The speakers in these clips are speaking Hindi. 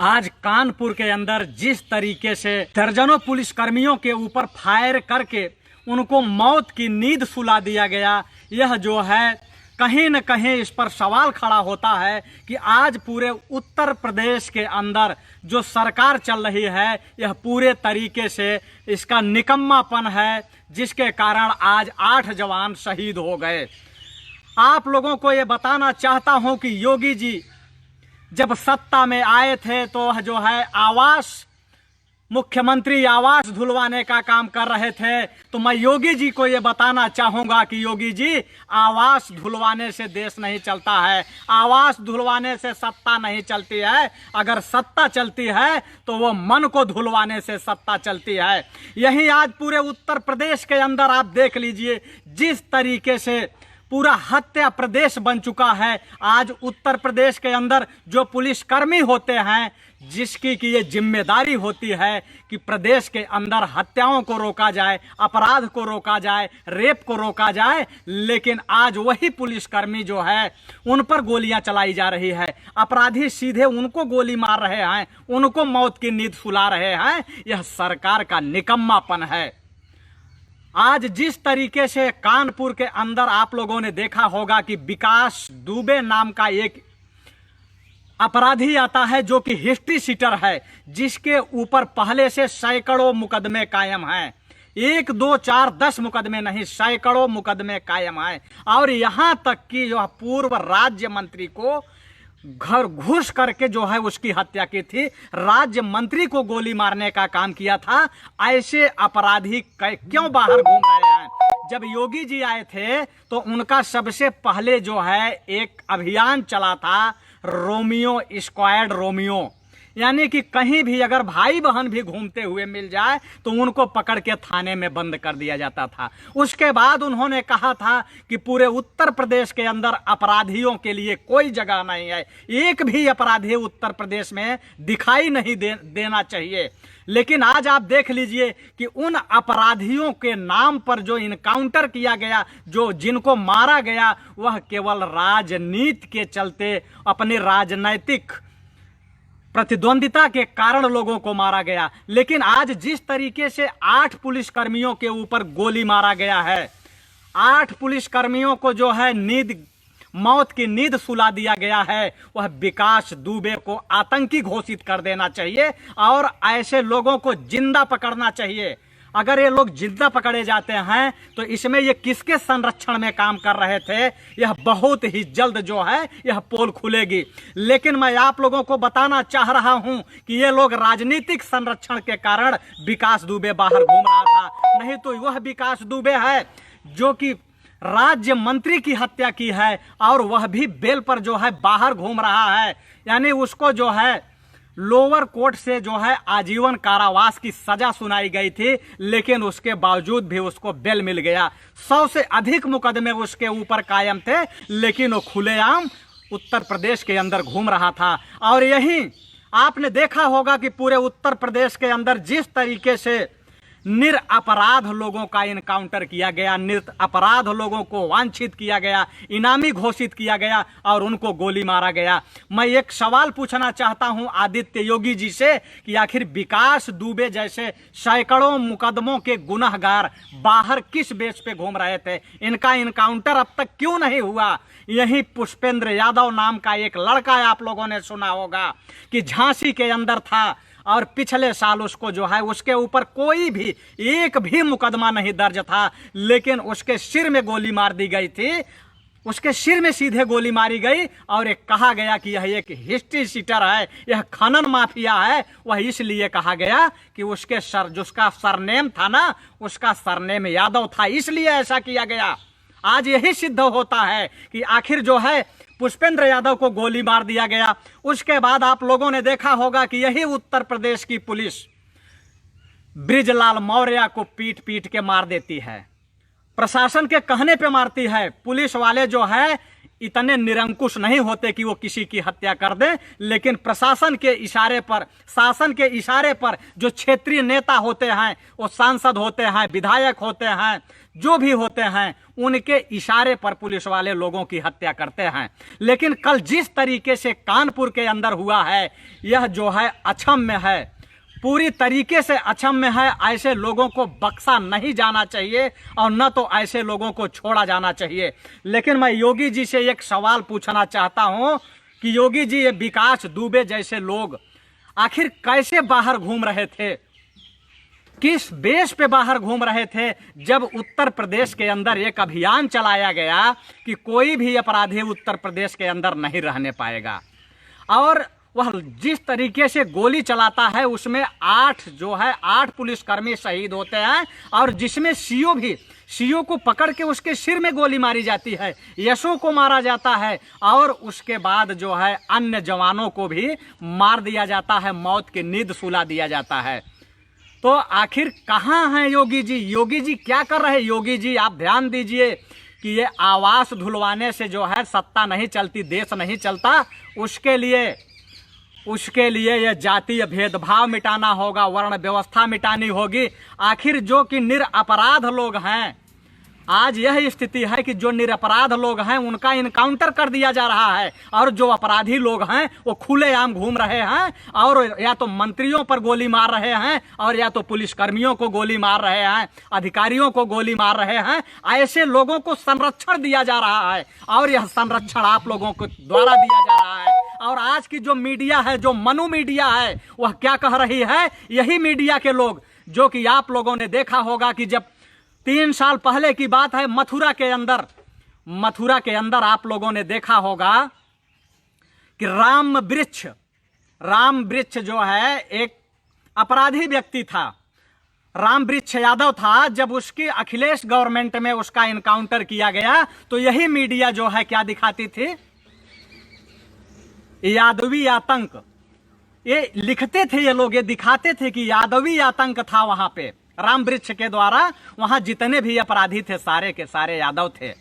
आज कानपुर के अंदर जिस तरीके से दर्जनों पुलिसकर्मियों के ऊपर फायर करके उनको मौत की नींद सुला दिया गया, यह जो है कहीं न कहीं इस पर सवाल खड़ा होता है कि आज पूरे उत्तर प्रदेश के अंदर जो सरकार चल रही है यह पूरे तरीके से इसका निकम्मापन है, जिसके कारण आज 8 जवान शहीद हो गए। आप लोगों को ये बताना चाहता हूं कि योगी जी जब सत्ता में आए थे तो जो है मुख्यमंत्री आवास धुलवाने का काम कर रहे थे, तो मैं योगी जी को ये बताना चाहूँगा कि योगी जी, आवास धुलवाने से देश नहीं चलता है, आवास धुलवाने से सत्ता नहीं चलती है। अगर सत्ता चलती है तो वो मन को धुलवाने से सत्ता चलती है। यही आज पूरे उत्तर प्रदेश के अंदर आप देख लीजिए, जिस तरीके से पूरा हत्या प्रदेश बन चुका है। आज उत्तर प्रदेश के अंदर जो पुलिसकर्मी होते हैं, जिसकी कि ये जिम्मेदारी होती है कि प्रदेश के अंदर हत्याओं को रोका जाए, अपराध को रोका जाए, रेप को रोका जाए, लेकिन आज वही पुलिसकर्मी जो है उन पर गोलियां चलाई जा रही है। अपराधी सीधे उनको गोली मार रहे हैं, उनको मौत की नींद सुला रहे हैं। यह सरकार का निकम्मापन है। आज जिस तरीके से कानपुर के अंदर आप लोगों ने देखा होगा कि विकास दुबे नाम का एक अपराधी आता है जो कि हिस्ट्री सीटर है, जिसके ऊपर पहले से सैकड़ों मुकदमे कायम हैं। 1, 2, 4, 10 मुकदमे नहीं, सैकड़ों मुकदमे कायम हैं। और यहां तक कि जो पूर्व राज्य मंत्री को घर घुस करके जो है उसकी हत्या की थी, राज्य मंत्री को गोली मारने का काम किया था। ऐसे अपराधी क्यों बाहर घूम रहे हैं? जब योगी जी आए थे तो उनका सबसे पहले जो है एक अभियान चला था, रोमियो स्क्वाड रोमियो, यानी कि कहीं भी अगर भाई बहन भी घूमते हुए मिल जाए तो उनको पकड़ के थाने में बंद कर दिया जाता था। उसके बाद उन्होंने कहा था कि पूरे उत्तर प्रदेश के अंदर अपराधियों के लिए कोई जगह नहीं है, एक भी अपराधी उत्तर प्रदेश में दिखाई नहीं देना चाहिए। लेकिन आज आप देख लीजिए कि उन अपराधियों के नाम पर जो इनकाउंटर किया गया, जो जिनको मारा गया, वह केवल राजनीति के चलते, अपनी राजनैतिक प्रतिद्वंदिता के कारण लोगों को मारा गया। लेकिन आज जिस तरीके से 8 पुलिसकर्मियों के ऊपर गोली मारा गया है, 8 पुलिसकर्मियों को जो है मौत की नींद सुला दिया गया है, वह विकास दुबे को आतंकी घोषित कर देना चाहिए और ऐसे लोगों को जिंदा पकड़ना चाहिए। अगर ये लोग जिंदा पकड़े जाते हैं तो इसमें ये किसके संरक्षण में काम कर रहे थे, यह बहुत ही जल्द जो है यह पोल खुलेगी। लेकिन मैं आप लोगों को बताना चाह रहा हूं कि ये लोग राजनीतिक संरक्षण के कारण विकास दुबे बाहर घूम रहा था, नहीं तो वह विकास दुबे है जो कि राज्य मंत्री की हत्या की है और वह भी बेल पर जो है बाहर घूम रहा है। यानी उसको जो है लोअर कोर्ट से जो है आजीवन कारावास की सजा सुनाई गई थी, लेकिन उसके बावजूद भी उसको बेल मिल गया। 100 से अधिक मुकदमे उसके ऊपर कायम थे, लेकिन वो खुलेआम उत्तर प्रदेश के अंदर घूम रहा था। और यही आपने देखा होगा कि पूरे उत्तर प्रदेश के अंदर जिस तरीके से निरपराध लोगों का इनकाउंटर किया गया, निरपराध लोगों को वांछित किया गया, इनामी घोषित किया गया और उनको गोली मारा गया। मैं एक सवाल पूछना चाहता हूं आदित्य योगी जी से कि आखिर विकास दुबे जैसे सैकड़ों मुकदमों के गुनहगार बाहर किस बेस पे घूम रहे थे? इनका इनकाउंटर अब तक क्यों नहीं हुआ? यही पुष्पेंद्र यादव नाम का एक लड़का आप लोगों ने सुना होगा कि झांसी के अंदर था और पिछले साल उसको जो है उसके ऊपर कोई भी एक भी मुकदमा नहीं दर्ज था, लेकिन उसके सिर में गोली मार दी गई थी, उसके सिर में सीधे गोली मारी गई और एक कहा गया कि यह एक हिस्ट्री सीटर है, यह खनन माफिया है। वह इसलिए कहा गया कि उसके जिसका सरनेम था ना, उसका सरनेम यादव था, इसलिए ऐसा किया गया। आज यही सिद्ध होता है कि आखिर जो है पुष्पेंद्र यादव को गोली मार दिया गया। उसके बाद आप लोगों ने देखा होगा कि यही उत्तर प्रदेश की पुलिस बृजलाल मौर्य को पीट पीट के मार देती है, प्रशासन के कहने पे मारती है। पुलिस वाले जो है इतने निरंकुश नहीं होते कि वो किसी की हत्या कर दें, लेकिन प्रशासन के इशारे पर, शासन के इशारे पर जो क्षेत्रीय नेता होते हैं, वो सांसद होते हैं, विधायक होते हैं, जो भी होते हैं उनके इशारे पर पुलिस वाले लोगों की हत्या करते हैं। लेकिन कल जिस तरीके से कानपुर के अंदर हुआ है, यह जो है अक्षम्य है, पूरी तरीके से अक्षम्य है। ऐसे लोगों को बख्शा नहीं जाना चाहिए और न तो ऐसे लोगों को छोड़ा जाना चाहिए। लेकिन मैं योगी जी से एक सवाल पूछना चाहता हूं कि योगी जी, ये विकास दुबे जैसे लोग आखिर कैसे बाहर घूम रहे थे, किस बेस पे बाहर घूम रहे थे, जब उत्तर प्रदेश के अंदर एक अभियान चलाया गया कि कोई भी अपराधी उत्तर प्रदेश के अंदर नहीं रहने पाएगा। और वह जिस तरीके से गोली चलाता है उसमें 8 पुलिसकर्मी शहीद होते हैं, और जिसमें सीओ को पकड़ के उसके सिर में गोली मारी जाती है, यशो को मारा जाता है, और उसके बाद जो है अन्य जवानों को भी मार दिया जाता है, मौत की नींद सुला दिया जाता है। तो आखिर कहाँ हैं योगी जी? योगी जी क्या कर रहे हैं? योगी जी आप ध्यान दीजिए कि ये आवास धुलवाने से जो है सत्ता नहीं चलती, देश नहीं चलता। उसके लिए ये जातीय भेदभाव मिटाना होगा, वर्ण व्यवस्था मिटानी होगी। आखिर जो कि निरपराध लोग हैं, आज यह स्थिति है कि जो निरपराध लोग हैं उनका इनकाउंटर कर दिया जा रहा है, और जो अपराधी लोग हैं वो खुलेआम घूम रहे हैं, और या तो मंत्रियों पर गोली मार रहे हैं, और या तो पुलिसकर्मियों को गोली मार रहे हैं, अधिकारियों को गोली मार रहे हैं। ऐसे लोगों को संरक्षण दिया जा रहा है, और यह संरक्षण आप लोगों को द्वारा दिया जा रहा है। और आज की जो मीडिया है, जो मनु मीडिया है, वह क्या कह रही है? यही मीडिया के लोग, जो कि आप लोगों ने देखा होगा कि जब 3 साल पहले की बात है, मथुरा के अंदर आप लोगों ने देखा होगा कि राम वृक्ष जो है एक अपराधी व्यक्ति था, राम वृक्ष यादव था। जब उसकी अखिलेश गवर्नमेंट में उसका इनकाउंटर किया गया, तो यही मीडिया जो है क्या दिखाती थी? यादवी आतंक। ये लिखते थे ये लोग, ये दिखाते थे कि यादवी आतंक था वहां पे, राम वृक्ष के द्वारा वहां जितने भी अपराधी थे सारे के सारे यादव थे।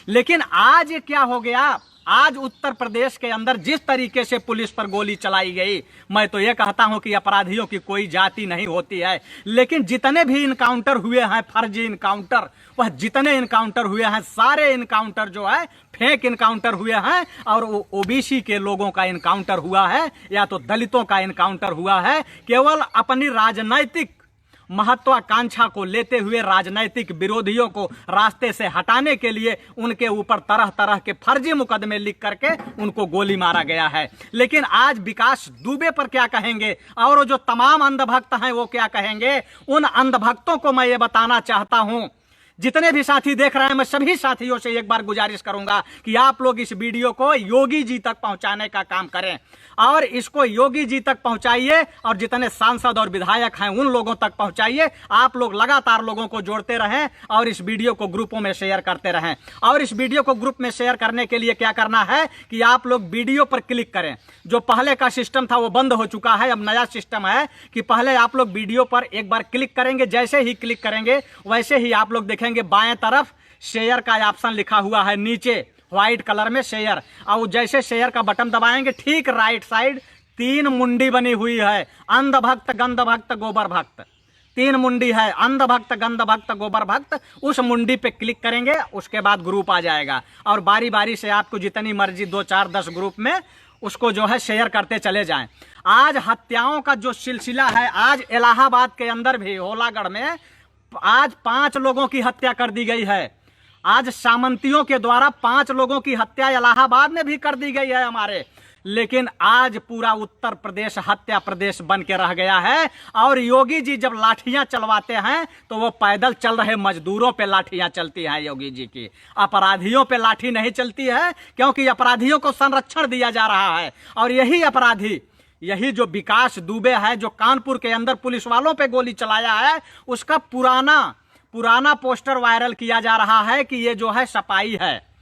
लेकिन आज ये क्या हो गया? आज उत्तर प्रदेश के अंदर जिस तरीके से पुलिस पर गोली चलाई गई, मैं तो ये कहता हूं कि अपराधियों की कोई जाति नहीं होती है। लेकिन जितने भी इनकाउंटर हुए हैं, फर्जी इनकाउंटर, वह जितने इनकाउंटर हुए हैं, सारे इनकाउंटर जो है फेक इनकाउंटर हुए हैं, और वो ओबीसी के लोगों का इनकाउंटर हुआ है या तो दलितों का इनकाउंटर हुआ है। केवल अपनी राजनैतिक महत्वाकांक्षा को लेते हुए राजनैतिक विरोधियों को रास्ते से हटाने के लिए उनके ऊपर तरह तरह के फर्जी मुकदमे लिख करके उनको गोली मारा गया है। लेकिन आज विकास दुबे पर क्या कहेंगे, और जो तमाम अंधभक्त हैं वो क्या कहेंगे? उन अंधभक्तों को मैं ये बताना चाहता हूं, जितने भी साथी देख रहे हैं, मैं सभी साथियों से एक बार गुजारिश करूंगा कि आप लोग इस वीडियो को योगी जी तक पहुंचाने का काम करें, और इसको योगी जी तक पहुंचाइए, और जितने सांसद और विधायक हैं उन लोगों तक पहुंचाइए। आप लोग लगातार लोगों को जोड़ते रहें और इस वीडियो को ग्रुपों में शेयर करते रहें। और इस वीडियो को ग्रुप में शेयर करने के लिए क्या करना है कि आप लोग वीडियो पर क्लिक करें। जो पहले का सिस्टम था वो बंद हो चुका है, अब नया सिस्टम है कि पहले आप लोग वीडियो पर एक बार क्लिक करेंगे, जैसे ही क्लिक करेंगे वैसे ही आप लोग देखेंगे बाएं तरफ शेयर का ऑप्शन लिखा हुआ है, नीचे व्हाइट कलर में शेयर, और जैसे शेयर का बटन दबाएंगे ठीक राइट साइड 3 मुंडी बनी हुई है, अंधभक्त, गंधभक्त, गोबर भक्त, 3 मुंडी है, अंधभक्त, गंधभक्त, गोबर भक्त। उस मुंडी पे क्लिक करेंगे, उसके बाद ग्रुप आ जाएगा, और बारी बारी से आपको जितनी मर्जी 2, 4, 10 ग्रुप में उसको जो है शेयर करते चले जाएं। आज हत्याओं का जो सिलसिला है, आज इलाहाबाद के अंदर भी होलागढ़ में आज 5 लोगों की हत्या कर दी गई है। आज सामंतियों के द्वारा 5 लोगों की हत्या इलाहाबाद में भी कर दी गई है हमारे। लेकिन आज पूरा उत्तर प्रदेश हत्या प्रदेश बन के रह गया है, और योगी जी जब लाठियां चलवाते हैं तो वो पैदल चल रहे मजदूरों पे लाठियां चलती हैं योगी जी की, अपराधियों पे लाठी नहीं चलती है, क्योंकि अपराधियों को संरक्षण दिया जा रहा है। और यही अपराधी, यही जो विकास दुबे है, जो कानपुर के अंदर पुलिस वालों पे गोली चलाया है, उसका पुराना पोस्टर वायरल किया जा रहा है कि ये जो है सपाई है,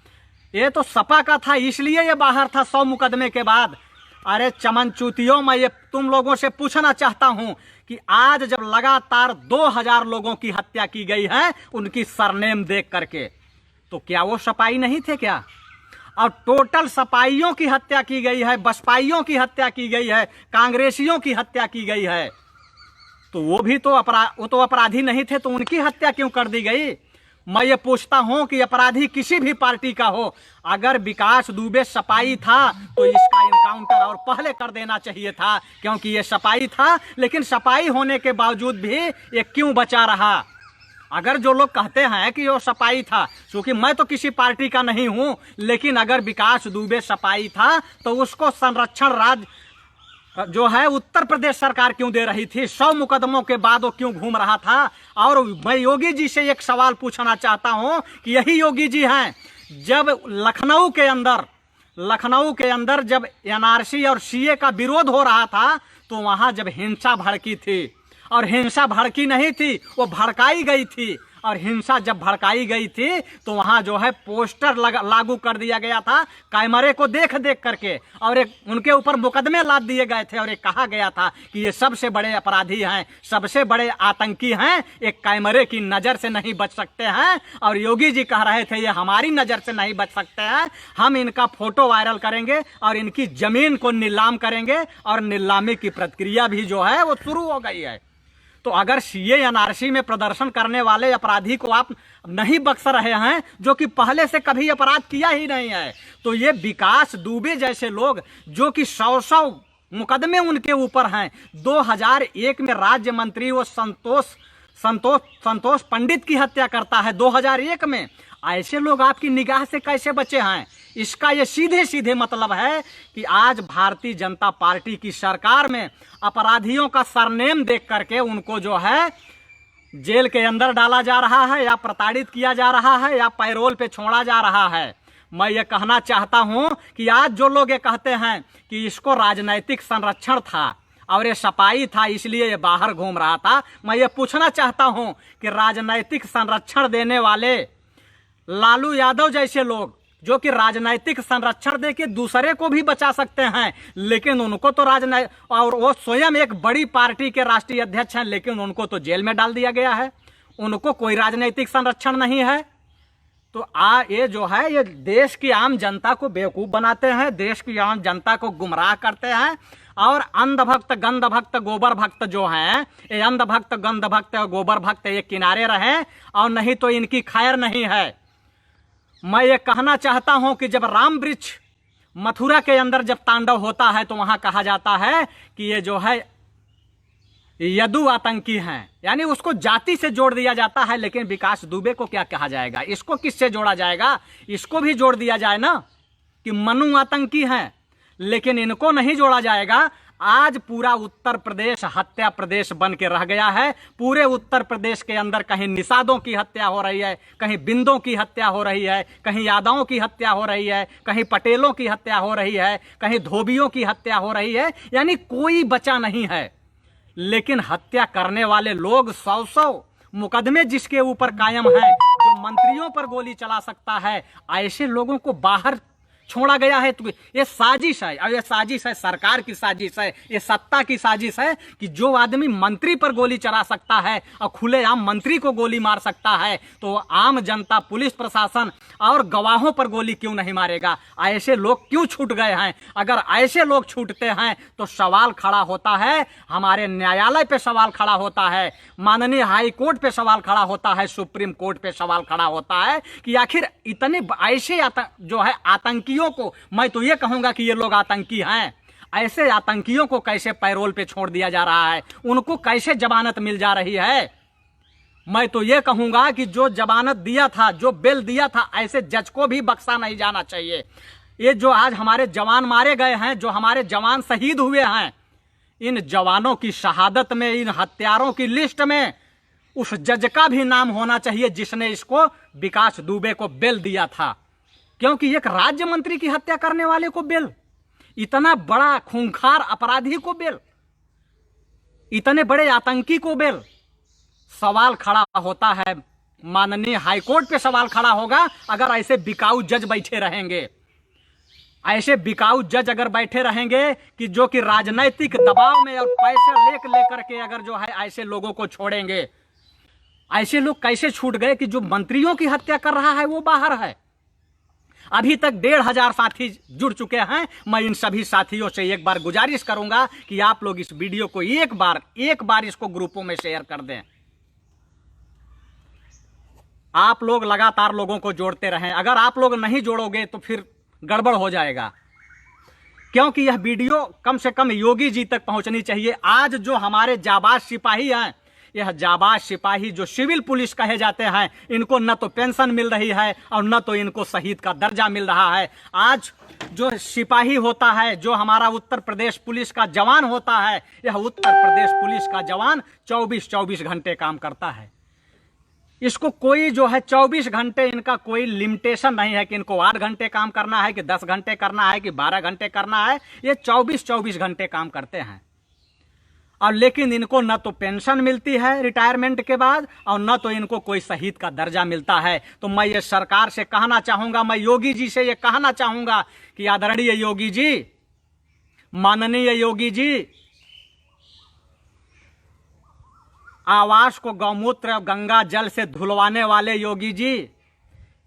ये तो सपा का था, इसलिए ये बाहर था 100 मुकदमे के बाद। अरे चमनचूतियों, मैं ये तुम लोगों से पूछना चाहता हूं कि आज जब लगातार 2000 लोगों की हत्या की गई है उनकी सरनेम देख करके, तो क्या वो सपाई नहीं थे क्या? और टोटल सपाइयों की हत्या की गई है, बसपाइयों की हत्या की गई है, कांग्रेसियों की हत्या की गई है, तो वो तो अपराधी नहीं थे, तो उनकी हत्या क्यों कर दी गई? मैं ये पूछता हूं कि अपराधी किसी भी पार्टी का हो, अगर विकास दुबे सपाई था तो इसका इनकाउंटर और पहले कर देना चाहिए था, क्योंकि ये सपाई था। लेकिन सपाई होने के बावजूद भी ये क्यों बचा रहा? अगर जो लोग कहते हैं कि वो सपाई था, क्योंकि मैं तो किसी पार्टी का नहीं हूं, लेकिन अगर विकास दुबे सपाई था तो उसको संरक्षण राज्य जो है उत्तर प्रदेश सरकार क्यों दे रही थी? 100 मुकदमों के बाद वो क्यों घूम रहा था? और मैं योगी जी से एक सवाल पूछना चाहता हूं कि यही योगी जी हैं जब लखनऊ के अंदर जब एनआरसी और सीए का विरोध हो रहा था तो वहां जब हिंसा भड़की थी, और हिंसा भड़की नहीं थी, वो भड़काई गई थी। और हिंसा जब भड़काई गई थी तो वहां जो है पोस्टर लागू कर दिया गया था कैमरे को देख देख करके, और एक उनके ऊपर मुकदमे लाद दिए गए थे, और एक कहा गया था कि ये सबसे बड़े अपराधी हैं, सबसे बड़े आतंकी हैं, एक कैमरे की नज़र से नहीं बच सकते हैं। और योगी जी कह रहे थे ये हमारी नज़र से नहीं बच सकते हैं, हम इनका फोटो वायरल करेंगे और इनकी ज़मीन को नीलाम करेंगे, और नीलामी की प्रक्रिया भी जो है वो शुरू हो गई है। तो अगर सीए एनआरसी में प्रदर्शन करने वाले अपराधी को आप नहीं बख्श रहे हैं, जो कि पहले से कभी अपराध किया ही नहीं है, तो ये विकास दुबे जैसे लोग जो कि 100 मुकदमे उनके ऊपर हैं, 2001 में राज्य मंत्री वो संतोष पंडित की हत्या करता है 2001 में। ऐसे लोग आपकी निगाह से कैसे बचे हैं? इसका ये सीधे सीधे मतलब है कि आज भारतीय जनता पार्टी की सरकार में अपराधियों का सरनेम देख करके उनको जो है जेल के अंदर डाला जा रहा है, या प्रताड़ित किया जा रहा है, या पैरोल पे छोड़ा जा रहा है। मैं ये कहना चाहता हूं कि आज जो लोग ये कहते हैं कि इसको राजनैतिक संरक्षण था और ये सपाई था इसलिए ये बाहर घूम रहा था, मैं ये पूछना चाहता हूं कि राजनैतिक संरक्षण देने वाले लालू यादव जैसे लोग जो कि राजनैतिक संरक्षण देके दूसरे को भी बचा सकते हैं, लेकिन उनको तो और वो स्वयं एक बड़ी पार्टी के राष्ट्रीय अध्यक्ष हैं, लेकिन उनको तो जेल में डाल दिया गया है, उनको कोई राजनैतिक संरक्षण नहीं है। तो ये जो है ये देश की आम जनता को बेवकूफ़ बनाते हैं, देश की आम जनता को गुमराह करते हैं। और अंधभक्त गंध भक्त गोबर भक्त जो हैं, ये अंधभक्त गंध भक्त और गोबर भक्त ये किनारे रहें, और नहीं तो इनकी खैर नहीं है। मैं ये कहना चाहता हूं कि जब राम वृक्ष मथुरा के अंदर जब तांडव होता है तो वहां कहा जाता है कि ये जो है यदु आतंकी हैं, यानी उसको जाति से जोड़ दिया जाता है। लेकिन विकास दुबे को क्या कहा जाएगा? इसको किससे जोड़ा जाएगा? इसको भी जोड़ दिया जाए ना कि मनु आतंकी हैं, लेकिन इनको नहीं जोड़ा जाएगा। आज पूरा उत्तर प्रदेश हत्या प्रदेश बन के रह गया है। पूरे उत्तर प्रदेश के अंदर कहीं निषादों की हत्या हो रही है, कहीं बिंदों की हत्या हो रही है, कहीं यादवों की हत्या हो रही है, कहीं पटेलों की हत्या हो रही है, कहीं धोबियों की हत्या हो रही है, यानी कोई बचा नहीं है। लेकिन हत्या करने वाले लोग 100 मुकदमे जिसके ऊपर कायम हैं, जो मंत्रियों पर गोली चला सकता है, ऐसे लोगों को बाहर छोड़ा गया है। तो ये साजिश है, और ये साजिश है सरकार की साजिश है, ये सत्ता की साजिश है कि जो आदमी मंत्री पर गोली चला सकता है और खुलेआम मंत्री को गोली मार सकता है, तो आम जनता, पुलिस प्रशासन और गवाहों पर गोली क्यों नहीं मारेगा? ऐसे लोग क्यों छूट गए हैं? अगर ऐसे लोग छूटते हैं तो सवाल खड़ा होता है, हमारे न्यायालय पे सवाल खड़ा होता है, माननीय हाई कोर्ट पे सवाल खड़ा होता है, सुप्रीम कोर्ट पे सवाल खड़ा होता है कि आखिर इतने ऐसे जो है आतंकियों को, मैं तो ये कहूंगा कि ये लोग आतंकी हैं, ऐसे आतंकियों को कैसे पैरोल पे छोड़ दिया जा रहा है? उनको कैसे जमानत मिल जा रही है? मैं तो ये कहूंगा कि जो जमानत दिया था, जो बेल दिया था, ऐसे जज को भी बख्शा नहीं जाना चाहिए। ये जो आज हमारे जवान मारे गए हैं, जो हमारे जवान शहीद हुए हैं, इन जवानों की शहादत में, इन हत्यारों की लिस्ट में उस जज का भी नाम होना चाहिए जिसने इसको विकास दुबे को बेल दिया था। क्योंकि एक राज्य मंत्री की हत्या करने वाले को बेल, इतना बड़ा खूंखार अपराधी को बेल, इतने बड़े आतंकी को बेल, सवाल खड़ा होता है। माननीय हाईकोर्ट पे सवाल खड़ा होगा अगर ऐसे बिकाऊ जज बैठे रहेंगे, ऐसे बिकाऊ जज अगर बैठे रहेंगे कि जो कि राजनीतिक दबाव में और पैसा लेकर के अगर जो है ऐसे लोगों को छोड़ेंगे। ऐसे लोग कैसे छूट गए कि जो मंत्रियों की हत्या कर रहा है वो बाहर है। अभी तक 1500 साथी जुड़ चुके हैं। मैं इन सभी साथियों से एक बार गुजारिश करूंगा कि आप लोग इस वीडियो को एक बार इसको ग्रुपों में शेयर कर दें। आप लोग लगातार लोगों को जोड़ते रहें। अगर आप लोग नहीं जोड़ोगे तो फिर गड़बड़ हो जाएगा, क्योंकि यह वीडियो कम से कम योगी जी तक पहुंचनी चाहिए। आज जो हमारे जाबाज सिपाही हैं, यह जाबाज सिपाही जो सिविल पुलिस कहे जाते हैं, इनको न तो पेंशन मिल रही है और न तो इनको शहीद का दर्जा मिल रहा है। आज जो सिपाही होता है, जो हमारा उत्तर प्रदेश पुलिस का जवान होता है, यह उत्तर प्रदेश पुलिस का जवान 24-24 घंटे काम करता है। इसको कोई जो है 24 घंटे, इनका कोई लिमिटेशन नहीं है कि इनको 8 घंटे काम करना है कि 10 घंटे करना है कि 12 घंटे करना है। ये 24-24 घंटे काम करते हैं। और लेकिन इनको न तो पेंशन मिलती है रिटायरमेंट के बाद और न तो इनको कोई शहीद का दर्जा मिलता है। तो मैं ये सरकार से कहना चाहूंगा, मैं योगी जी से ये कहना चाहूंगा कि आदरणीय योगी जी, माननीय योगी जी, आवास को गौमूत्र गंगा जल से धुलवाने वाले योगी जी,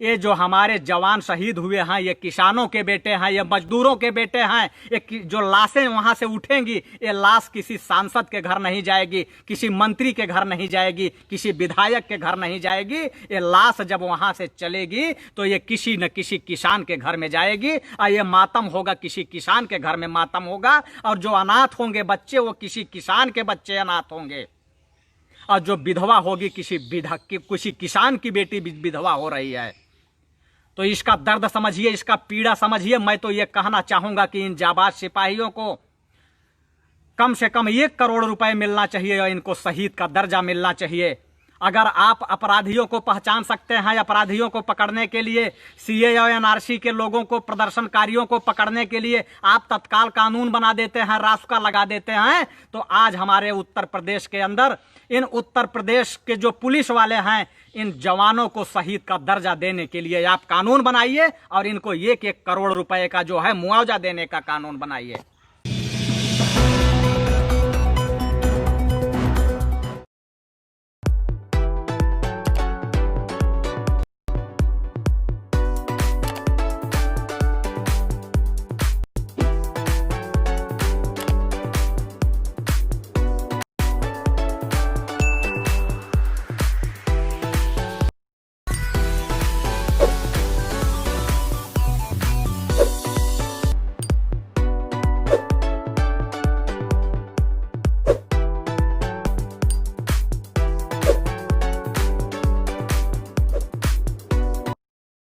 ये जो हमारे जवान शहीद हुए हैं, ये किसानों के बेटे हैं, ये मजदूरों के बेटे हैं। ये जो लाशें वहां से उठेंगी, ये लाश किसी सांसद के घर नहीं जाएगी, किसी मंत्री के घर नहीं जाएगी, किसी विधायक के घर नहीं जाएगी। ये लाश जब वहां से चलेगी तो ये किसी न किसी किसान के घर में जाएगी और ये मातम होगा, किसी किसान के घर में मातम होगा। और जो अनाथ होंगे बच्चे, वो किसी किसान के बच्चे अनाथ होंगे। और जो विधवा होगी, किसी किसान की बेटी विधवा हो रही है। तो इसका दर्द समझिए, इसका पीड़ा समझिए। मैं तो ये कहना चाहूंगा कि इन जाबाज सिपाहियों को कम से कम 1 करोड़ रुपए मिलना चाहिए और इनको शहीद का दर्जा मिलना चाहिए। अगर आप अपराधियों को पहचान सकते हैं, अपराधियों को पकड़ने के लिए, सीए और एनआरसी के लोगों को, प्रदर्शनकारियों को पकड़ने के लिए आप तत्काल कानून बना देते हैं, रासुका लगा देते हैं, तो आज हमारे उत्तर प्रदेश के अंदर इन उत्तर प्रदेश के जो पुलिस वाले हैं, इन जवानों को शहीद का दर्जा देने के लिए आप कानून बनाइए और इनको 1-1 करोड़ रुपए का जो है मुआवजा देने का कानून बनाइए।